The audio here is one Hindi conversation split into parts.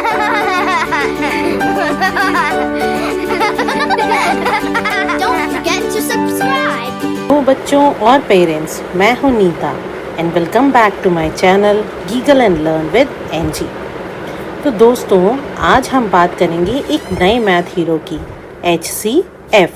Don't forget to subscribe. Hello बच्चों और पेरेंट्स, मैं हूं Neeta and welcome back to my channel Giggle and learn with NG. तो दोस्तों, आज हम बात करेंगे एक नए मैथ हीरो की, HCF।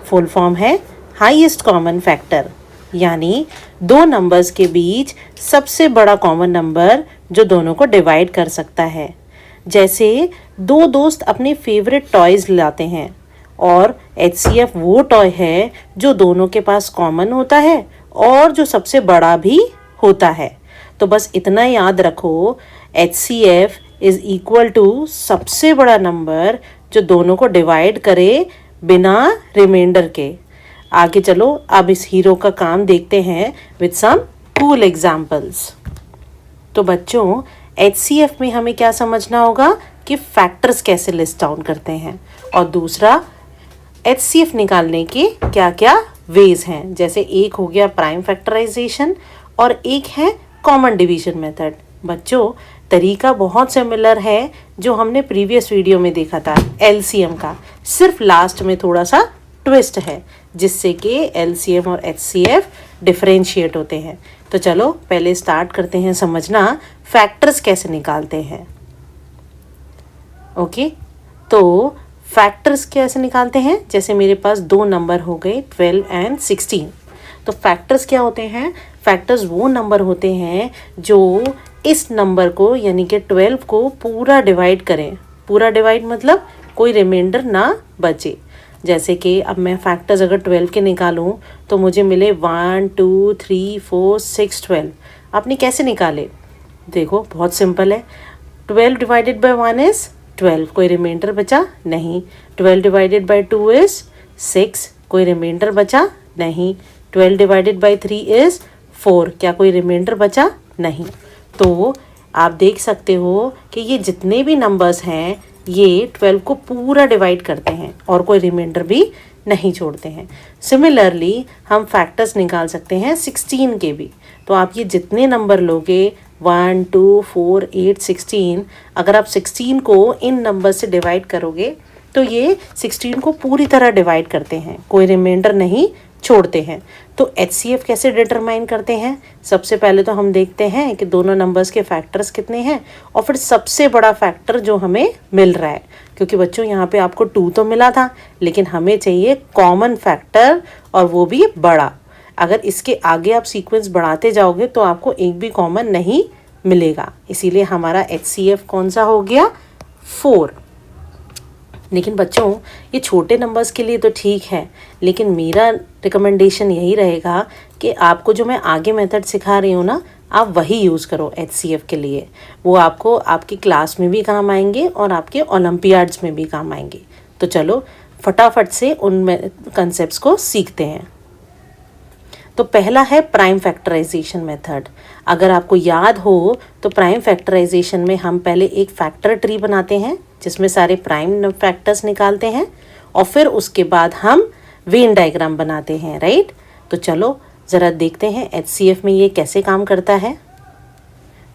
फुल फॉर्म है हाईएस्ट कॉमन फैक्टर, यानी दो नंबर्स के बीच सबसे बड़ा कॉमन नंबर जो दोनों को डिवाइड कर सकता है। जैसे दो दोस्त अपने फेवरेट टॉयज़ लाते हैं और HCF वो टॉय है जो दोनों के पास कॉमन होता है और जो सबसे बड़ा भी होता है। तो बस इतना याद रखो, HCF इज़ इक्वल टू सबसे बड़ा नंबर जो दोनों को डिवाइड करे बिना रिमाइंडर के। आगे चलो, अब इस हीरो का काम देखते हैं विद सम कूल एग्जाम्पल्स। तो बच्चों, HCF में हमें क्या समझना होगा कि फैक्टर्स कैसे लिस्ट डाउन करते हैं, और दूसरा HCF निकालने के क्या क्या वेज हैं। जैसे एक हो गया प्राइम फैक्टराइजेशन और एक है कॉमन डिवीजन मेथड। बच्चों, तरीका बहुत सिमिलर है जो हमने प्रीवियस वीडियो में देखा था LCM का, सिर्फ लास्ट में थोड़ा सा ट्विस्ट है जिससे कि LCM और HCF डिफरेंशिएट होते हैं। तो चलो पहले स्टार्ट करते हैं समझना फैक्टर्स कैसे निकालते हैं। ओके, तो फैक्टर्स कैसे निकालते हैं? जैसे मेरे पास दो नंबर हो गए 12 एंड 16। तो फैक्टर्स क्या होते हैं? फैक्टर्स वो नंबर होते हैं जो इस नंबर को यानी कि 12 को पूरा डिवाइड करें। पूरा डिवाइड मतलब कोई रिमाइंडर ना बचे। जैसे कि अब मैं फैक्टर्स अगर 12 के निकालूं तो मुझे मिले 1 2 3 4 6 12। आपने कैसे निकाले? देखो बहुत सिंपल है। 12 डिवाइडेड बाय 1 इज़ 12, कोई रिमाइंडर बचा नहीं। 12 डिवाइडेड बाय 2 इज़ 6, कोई रिमाइंडर बचा नहीं। 12 डिवाइडेड बाय 3 इज़ 4, क्या कोई रिमाइंडर बचा नहीं। तो आप देख सकते हो कि ये जितने भी नंबर्स हैं ये 12 को पूरा डिवाइड करते हैं और कोई रिमाइंडर भी नहीं छोड़ते हैं। सिमिलरली हम फैक्टर्स निकाल सकते हैं 16 के भी। तो आप ये जितने नंबर लोगे 1 2 4 8 16, अगर आप 16 को इन नंबर से डिवाइड करोगे तो ये 16 को पूरी तरह डिवाइड करते हैं, कोई रिमाइंडर नहीं छोड़ते हैं। तो HCF कैसे डिटरमाइन करते हैं? सबसे पहले तो हम देखते हैं कि दोनों नंबर्स के फैक्टर्स कितने हैं और फिर सबसे बड़ा फैक्टर जो हमें मिल रहा है। क्योंकि बच्चों यहाँ पे आपको 2 तो मिला था, लेकिन हमें चाहिए कॉमन फैक्टर और वो भी बड़ा। अगर इसके आगे आप सीक्वेंस बढ़ाते जाओगे तो आपको एक भी कॉमन नहीं मिलेगा। इसीलिए हमारा HCF कौन सा हो गया? 4। लेकिन बच्चों, ये छोटे नंबर्स के लिए तो ठीक है, लेकिन मेरा रिकमेंडेशन यही रहेगा कि आपको जो मैं आगे मेथड सिखा रही हूँ ना, आप वही यूज़ करो HCF के लिए। वो आपको आपकी क्लास में भी काम आएंगे और आपके ओलंपियाड्स में भी काम आएंगे। तो चलो फटाफट से उन कंसेप्ट्स को सीखते हैं। तो पहला है प्राइम फैक्टराइजेशन मेथड। अगर आपको याद हो तो प्राइम फैक्टराइजेशन में हम पहले एक फैक्टर ट्री बनाते हैं जिसमें सारे प्राइम फैक्टर्स निकालते हैं और फिर उसके बाद हम वेन डायग्राम बनाते हैं, राइट। तो चलो ज़रा देखते हैं HCF में ये कैसे काम करता है।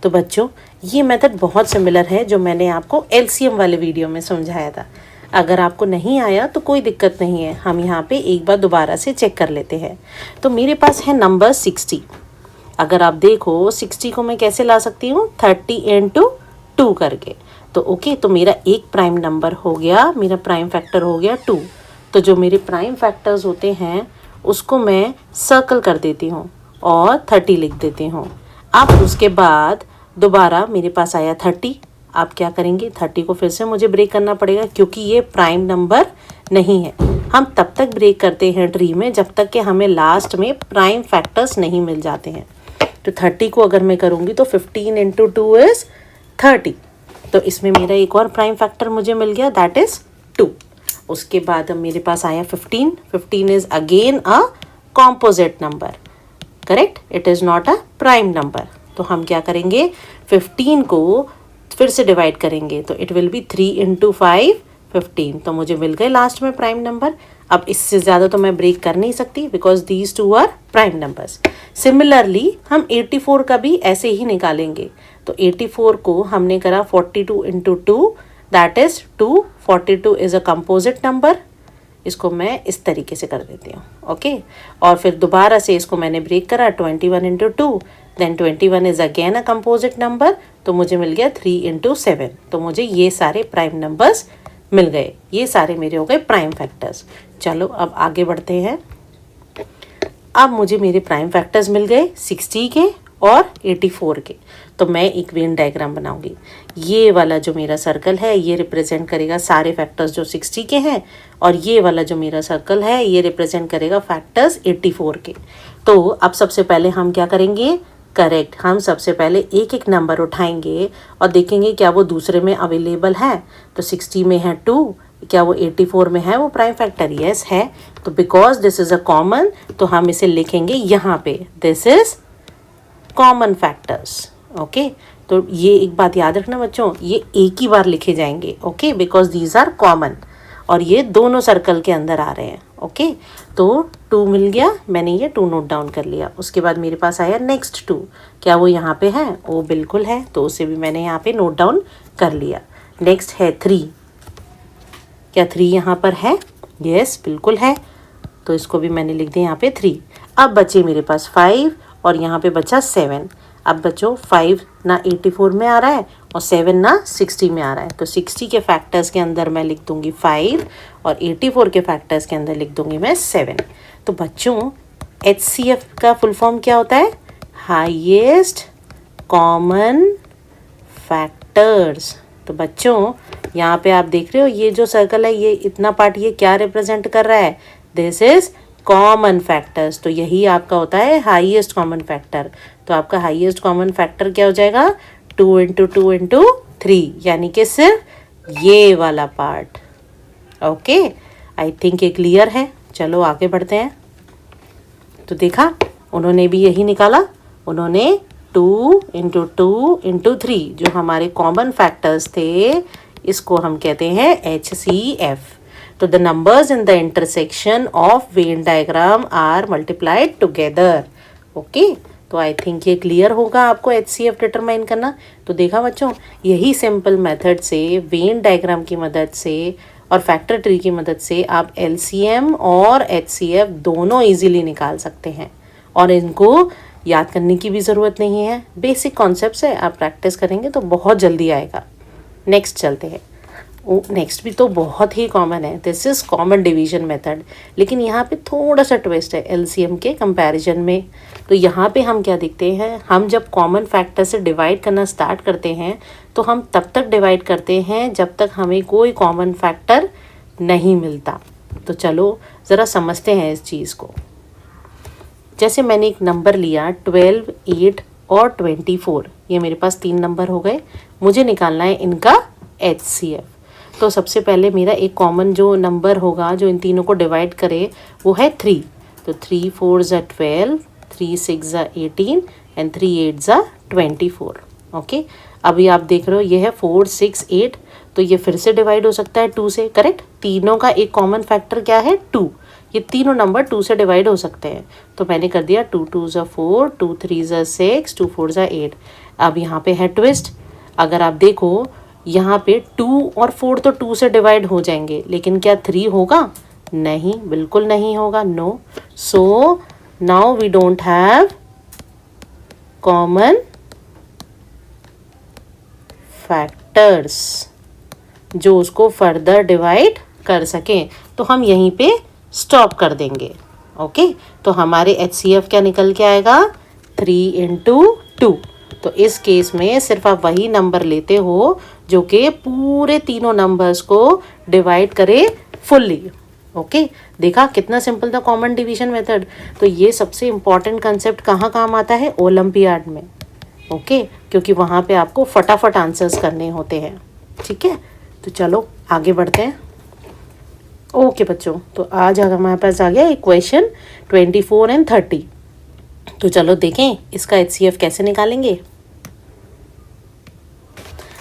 तो बच्चों, ये मेथड बहुत सिमिलर है जो मैंने आपको LCM वाले वीडियो में समझाया था। अगर आपको नहीं आया तो कोई दिक्कत नहीं है, हम यहाँ पे एक बार दोबारा से चेक कर लेते हैं। तो मेरे पास है नंबर 60। अगर आप देखो 60 को मैं कैसे ला सकती हूँ? 30 × 2 करके। तो ओके, तो मेरा एक प्राइम नंबर हो गया, मेरा प्राइम फैक्टर हो गया 2। तो जो मेरे प्राइम फैक्टर्स होते हैं उसको मैं सर्कल कर देती हूँ और 30 लिख देती हूँ। अब उसके बाद दोबारा मेरे पास आया 30। आप क्या करेंगे? 30 को फिर से मुझे ब्रेक करना पड़ेगा क्योंकि ये प्राइम नंबर नहीं है। हम तब तक ब्रेक करते हैं ट्री में जब तक कि हमें लास्ट में प्राइम फैक्टर्स नहीं मिल जाते हैं। तो 30 को अगर मैं करूँगी तो 15 × 2 इज़ 30। तो इसमें मेरा एक और प्राइम फैक्टर मुझे मिल गया, दैट इज़ 2। उसके बाद अब मेरे पास आया 15। 15 is again a composite number, correct, it is not a prime number. तो हम क्या करेंगे? 15 को फिर से डिवाइड करेंगे तो इट विल बी 3 × 5 15। तो मुझे मिल गए लास्ट में प्राइम नंबर। अब इससे ज़्यादा तो मैं ब्रेक कर नहीं सकती because these two are prime numbers. Similarly हम 84 का भी ऐसे ही निकालेंगे। तो 84 को हमने करा 42 into 2, that is 2। 42 is a composite number. इसको मैं इस तरीके से कर देती हूँ, ओके। और फिर दोबारा से इसको मैंने ब्रेक करा, 21 into 2, then 21 is again a composite number, तो मुझे मिल गया 3 इंटू 7। तो मुझे ये सारे प्राइम नंबर्स मिल गए, ये सारे मेरे हो गए प्राइम फैक्टर्स। चलो अब आगे बढ़ते हैं। अब मुझे मेरे प्राइम फैक्टर्स मिल गए 60 के और 84 के। तो मैं एक वेन डायग्राम बनाऊंगी। ये वाला जो मेरा सर्कल है ये रिप्रेजेंट करेगा सारे फैक्टर्स जो 60 के हैं, और ये वाला जो मेरा सर्कल है ये रिप्रेजेंट करेगा फैक्टर्स 84 के। तो अब सबसे पहले हम क्या करेंगे, करेक्ट, हम सबसे पहले एक एक नंबर उठाएंगे और देखेंगे क्या वो दूसरे में अवेलेबल है। तो 60 में है 2, क्या वो 84 में है वो प्राइम फैक्टर? यस है। तो because this is a common, तो हम इसे लिखेंगे यहाँ पे, this is common factors, okay. तो ये एक बात याद रखना बच्चों, ये एक ही बार लिखे जाएंगे, okay, because these are common, और ये दोनों सर्कल के अंदर आ रहे हैं, ओके। तो 2 मिल गया, मैंने ये 2 नोट डाउन कर लिया। उसके बाद मेरे पास आया नेक्स्ट 2, क्या वो यहाँ पे है? वो बिल्कुल है, तो उसे भी मैंने यहाँ पे नोट डाउन कर लिया। नेक्स्ट है 3, क्या 3 यहाँ पर है? यस बिल्कुल है, तो इसको भी मैंने लिख दिया यहाँ पे 3। अब बचे मेरे पास 5 और यहाँ पे बचा 7। अब बच्चों 5 ना 84 में आ रहा है और 7 ना 60 में आ रहा है, तो 60 के फैक्टर्स के अंदर मैं लिख दूंगी 5 और 84 के फैक्टर्स के अंदर लिख दूंगी मैं 7। तो बच्चों HCF का फुल फॉर्म क्या होता है? Highest common factors. तो बच्चों यहाँ पे आप देख रहे हो ये जो सर्कल है, ये इतना पार्ट ये क्या रिप्रेजेंट कर रहा है? This is common factors. तो यही आपका होता है हाईएस्ट कॉमन फैक्टर। तो आपका हाईएस्ट कॉमन फैक्टर क्या हो जाएगा? 2 इंटू 2 इंटू 3, यानी कि सिर्फ ये वाला पार्ट, ओके। आई थिंक ये क्लियर है। चलो आगे बढ़ते हैं। तो देखा उन्होंने भी यही निकाला, उन्होंने 2 इंटू 2 इंटू 3 जो हमारे कॉमन फैक्टर्स थे, इसको हम कहते हैं HCF। तो the numbers in the intersection of Venn diagram are multiplied together, okay. तो आई थिंक ये क्लियर होगा आपको HCF डिटरमाइन करना। तो देखा बच्चों, यही सिंपल मेथड से वेन डायग्राम की मदद से और फैक्टर ट्री की मदद से आप LCM और HCF दोनों इजीली निकाल सकते हैं, और इनको याद करने की भी ज़रूरत नहीं है। बेसिक कॉन्सेप्ट्स है, आप प्रैक्टिस करेंगे तो बहुत जल्दी आएगा। नेक्स्ट चलते हैं। नेक्स्ट भी तो बहुत ही कॉमन है, this is common division method, लेकिन यहाँ पे थोड़ा सा ट्विस्ट है LCM के कंपैरिजन में। तो यहाँ पे हम क्या देखते हैं, हम जब कॉमन फैक्टर से डिवाइड करना स्टार्ट करते हैं तो हम तब तक डिवाइड करते हैं जब तक हमें कोई कॉमन फैक्टर नहीं मिलता। तो चलो ज़रा समझते हैं इस चीज़ को। जैसे मैंने एक नंबर लिया 12, 8 और 24, ये मेरे पास 3 नंबर हो गए, मुझे निकालना है इनका HCF। तो सबसे पहले मेरा एक कॉमन जो नंबर होगा जो इन तीनों को डिवाइड करे वो है 3। तो 3 4 ज़ा 12, 3 6 ज़ा 18 एंड 3 8 ज़ा 24, ओके। अभी आप देख रहे हो ये है 4 6 8, तो ये फिर से डिवाइड हो सकता है 2 से, करेक्ट। तीनों का एक कॉमन फैक्टर क्या है? 2। ये तीनों नंबर 2 से डिवाइड हो सकते हैं, तो मैंने कर दिया 2 2 ज़ा 4, 2 3 ज़ा 6, 2 4 ज़ा 8। अब यहाँ पे है ट्विस्ट, अगर आप देखो यहाँ पे 2 और 4 तो 2 से डिवाइड हो जाएंगे, लेकिन क्या 3 होगा? नहीं, बिल्कुल नहीं होगा, no. So now we don't have common factors जो उसको फर्दर डिवाइड कर सकें, तो हम यहीं पे स्टॉप कर देंगे, ओके। तो हमारे HCF क्या निकल के आएगा? 3 इंटू 2। तो इस केस में सिर्फ आप वही नंबर लेते हो जो कि पूरे तीनों नंबर्स को डिवाइड करे फुल्ली, ओके। देखा कितना सिंपल था कॉमन डिवीजन मेथड। तो ये सबसे इम्पॉर्टेंट कंसेप्ट कहाँ काम आता है? ओलंपियाड में, ओके, क्योंकि वहाँ पे आपको फटाफट आंसर्स करने होते हैं, ठीक है। तो चलो आगे बढ़ते हैं। ओके बच्चों, तो आज हमारे पास आ गया इक्वेशन 24 एंड 30। तो चलो देखें इसका HCF कैसे निकालेंगे।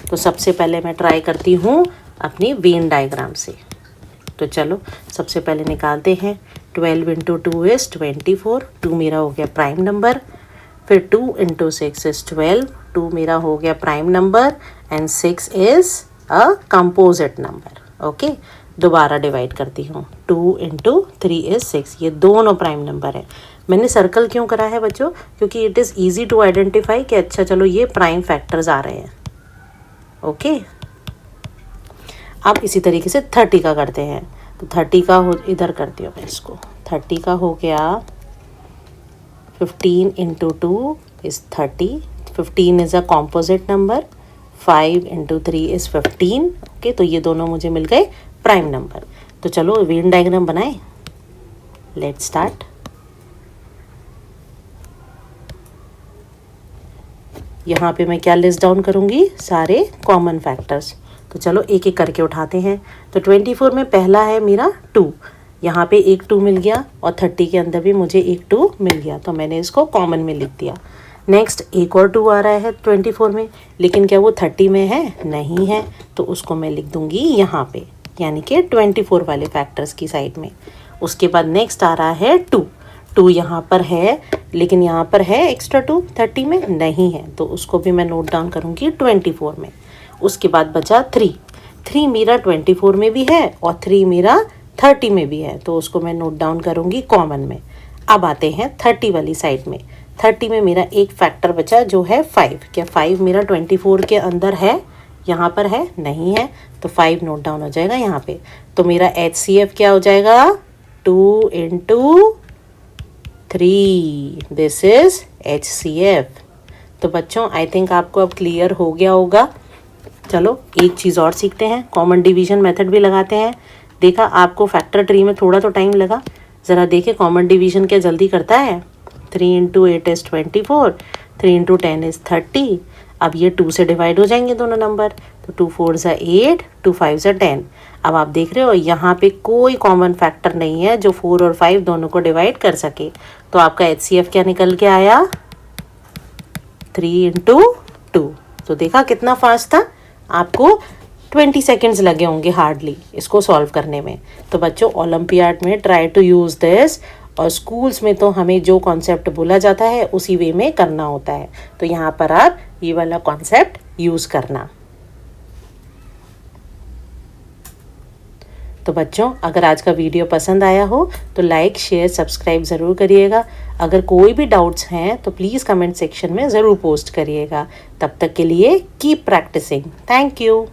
तो सबसे पहले मैं ट्राई करती हूँ अपनी वेन डायग्राम से। तो चलो सबसे पहले निकालते हैं। 12 इंटू 2 इज़ 24, 2 मेरा हो गया प्राइम नंबर। फिर 2 इंटू 6 इज़ 12, 2 मेरा हो गया prime number and 6 is a composite number. Okay, दोबारा डिवाइड करती हूँ, 2 इंटू 3 इज़ 6, ये दोनों प्राइम नंबर है। मैंने सर्कल क्यों करा है बच्चों, क्योंकि it is easy to identify कि अच्छा चलो ये प्राइम फैक्टर्स आ रहे हैं। ओके, अब इसी तरीके से 30 का करते हैं। तो 30 का हो, इधर करती हूँ मैं इसको, 30 का हो गया 15 into 2 is 30, 15 is a composite number, 5 into 3 is 15। Okay, तो ये दोनों मुझे मिल गए प्राइम नंबर। तो चलो वेन डायग्राम बनाएं, लेट्स स्टार्ट। यहाँ पे मैं क्या लिस्ट डाउन करूँगी, सारे कॉमन फैक्टर्स। तो चलो एक एक करके उठाते हैं। तो 24 में पहला है मेरा 2, यहाँ पे एक 2 मिल गया और 30 के अंदर भी मुझे एक 2 मिल गया, तो मैंने इसको कॉमन में लिख दिया। नेक्स्ट एक और 2 आ रहा है 24 में, लेकिन क्या वो 30 में है, नहीं है, तो उसको मैं लिख दूँगी यहाँ पे, यानी कि 24 वाले फैक्टर्स की साइड में। उसके बाद नेक्स्ट आ रहा है 2 यहाँ पर है, लेकिन यहाँ पर है एक्स्ट्रा 2 30 में नहीं है, तो उसको भी मैं नोट डाउन करूँगी 24 में। उसके बाद बचा 3 मेरा 24 में भी है और 3 मेरा 30 में भी है, तो उसको मैं नोट डाउन करूँगी कॉमन में। अब आते हैं 30 वाली साइड में। 30 में मेरा एक फैक्टर बचा जो है 5। क्या 5 मेरा 24 के अंदर है, यहाँ पर है, नहीं है, तो 5 नोट डाउन हो जाएगा यहाँ पे। तो मेरा HCF क्या हो जाएगा, 2 इंटू 3, दिस इज़ HCF। तो बच्चों आई थिंक आपको अब क्लियर हो गया होगा। चलो एक चीज़ और सीखते हैं, कॉमन डिवीजन मेथड भी लगाते हैं। देखा आपको फैक्टर ट्री में थोड़ा तो टाइम लगा, ज़रा देखें कॉमन डिवीजन क्या जल्दी करता है। 3 इंटू 8 इज़ 24, 3 इंटू 10 इज़ 30। अब ये 2 से डिवाइड हो जाएंगे दोनों नंबर, तो 2 4 ज़ा 8, 2 5 ज़ा 10। अब आप देख रहे हो यहाँ पे कोई कॉमन फैक्टर नहीं है जो 4 और 5 दोनों को डिवाइड कर सके, तो आपका HCF क्या निकल के आया, 3 इंटू 2। तो देखा कितना फास्ट था, आपको 20 सेकेंड्स लगे होंगे हार्डली इसको सॉल्व करने में। तो बच्चों ओलंपियाड में ट्राई टू यूज़ दिस, और स्कूल्स में तो हमें जो कॉन्सेप्ट बोला जाता है उसी वे में करना होता है, तो यहाँ पर आप ये वाला कॉन्सेप्ट यूज़ करना। तो बच्चों अगर आज का वीडियो पसंद आया हो तो लाइक शेयर सब्सक्राइब ज़रूर करिएगा। अगर कोई भी डाउट्स हैं तो प्लीज़ कमेंट सेक्शन में ज़रूर पोस्ट करिएगा। तब तक के लिए कीप प्रैक्टिसिंग। Thank you.